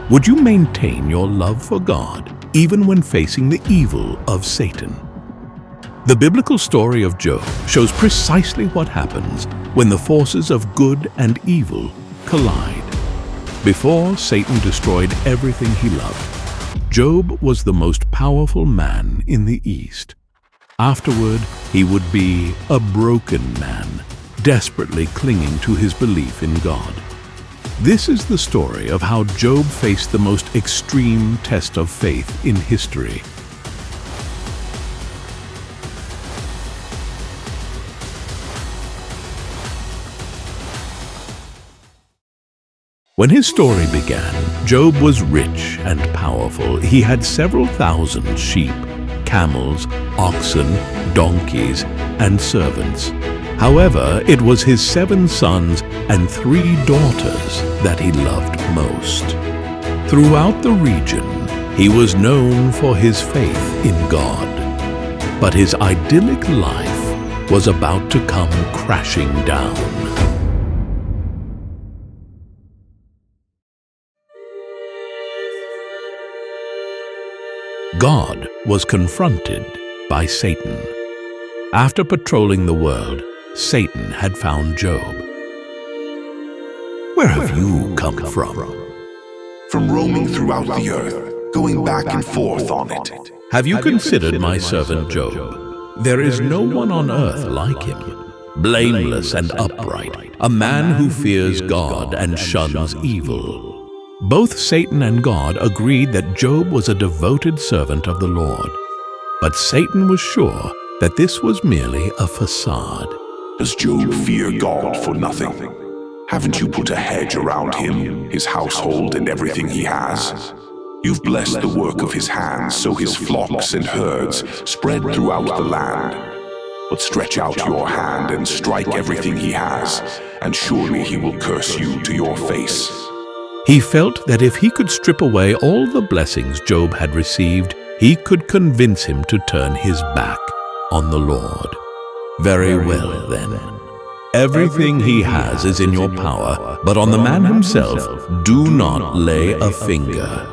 Would you maintain your love for God even when facing the evil of Satan? The biblical story of Job shows precisely what happens when the forces of good and evil collide. Before Satan destroyed everything he loved, Job was the most powerful man in the East. Afterward, he would be a broken man, desperately clinging to his belief in God. This is the story of how Job faced the most extreme test of faith in history. When his story began, Job was rich and powerful. He had several thousand sheep, camels, oxen, donkeys, and servants. However, it was his 7 sons and 3 daughters that he loved most. Throughout the region, he was known for his faith in God. But his idyllic life was about to come crashing down. God was confronted by Satan. After patrolling the world, Satan had found Job. "Where have you come from?" From roaming throughout the earth, going back and forth on it. "Have you considered my servant Job? There is no one on earth like him, blameless and upright, a man who fears God and shuns evil." Both Satan and God agreed that Job was a devoted servant of the Lord. But Satan was sure that this was merely a facade. Does Job fear God for nothing? Haven't you put a hedge around him, his household, and everything he has? You've blessed the work of his hands, so his flocks and herds spread throughout the land. But stretch out your hand and strike everything he has, and surely he will curse you to your face. He felt that if he could strip away all the blessings Job had received, he could convince him to turn his back on the Lord. "Very well, then. Everything he has is in your power, but on the man himself, do not lay a finger."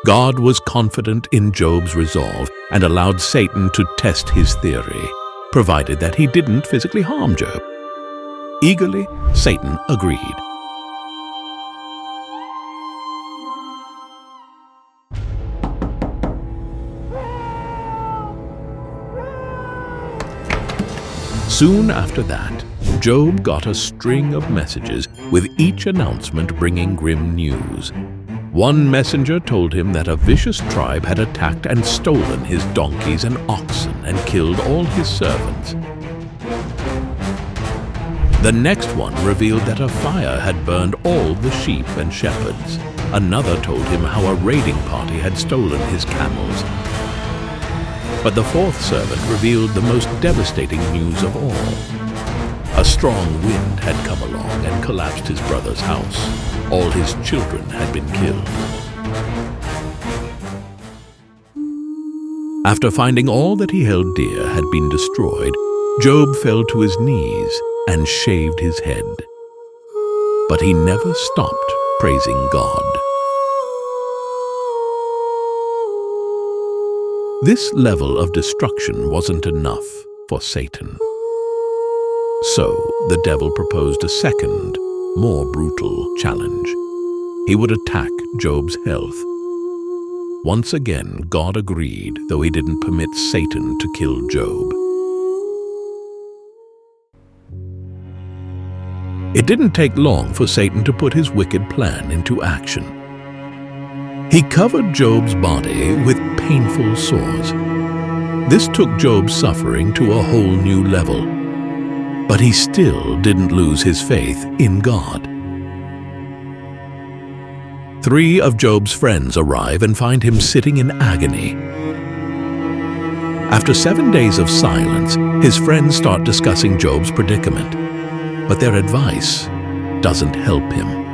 God was confident in Job's resolve and allowed Satan to test his theory, provided that he didn't physically harm Job. Eagerly, Satan agreed. Soon after that, Job got a string of messages, with each announcement bringing grim news. One messenger told him that a vicious tribe had attacked and stolen his donkeys and oxen and killed all his servants. The next one revealed that a fire had burned all the sheep and shepherds. Another told him how a raiding party had stolen his camels. But the fourth servant revealed the most devastating news of all. A strong wind had come along and collapsed his brother's house. All his children had been killed. After finding all that he held dear had been destroyed, Job fell to his knees and shaved his head. But he never stopped praising God. This level of destruction wasn't enough for Satan. So the devil proposed a second, more brutal challenge. He would attack Job's health. Once again, God agreed, though he didn't permit Satan to kill Job. It didn't take long for Satan to put his wicked plan into action. He covered Job's body with painful sores. This took Job's suffering to a whole new level. But he still didn't lose his faith in God. 3 of Job's friends arrive and find him sitting in agony. After 7 days of silence, his friends start discussing Job's predicament. But their advice doesn't help him.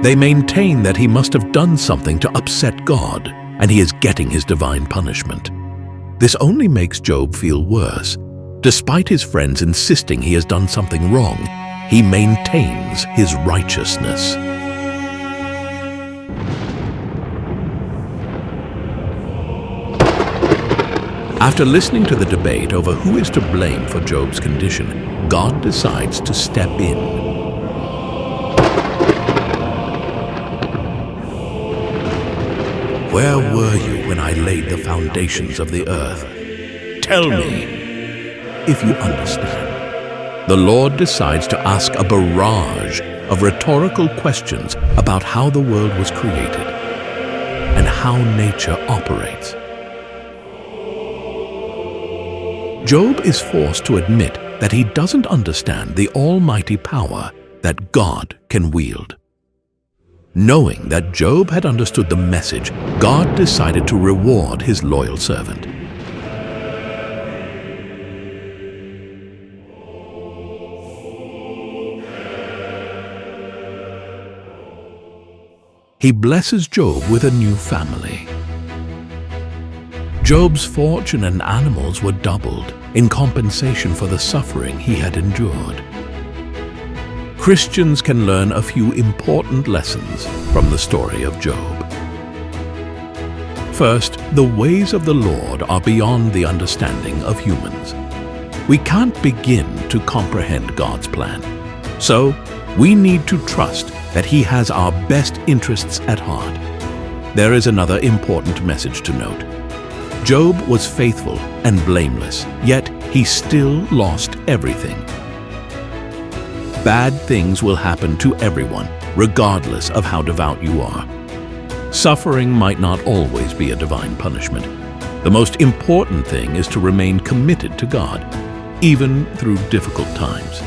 They maintain that he must have done something to upset God, and he is getting his divine punishment. This only makes Job feel worse. Despite his friends insisting he has done something wrong, he maintains his righteousness. After listening to the debate over who is to blame for Job's condition, God decides to step in. Where were you when I laid the foundations of the earth? Tell me, if you understand. The Lord decides to ask a barrage of rhetorical questions about how the world was created and how nature operates. Job is forced to admit that he doesn't understand the almighty power that God can wield. Knowing that Job had understood the message, God decided to reward his loyal servant. He blesses Job with a new family. Job's fortune and animals were doubled in compensation for the suffering he had endured. Christians can learn a few important lessons from the story of Job. First, the ways of the Lord are beyond the understanding of humans. We can't begin to comprehend God's plan. So, we need to trust that He has our best interests at heart. There is another important message to note. Job was faithful and blameless, yet he still lost everything. Bad things will happen to everyone, regardless of how devout you are. Suffering might not always be a divine punishment. The most important thing is to remain committed to God, even through difficult times.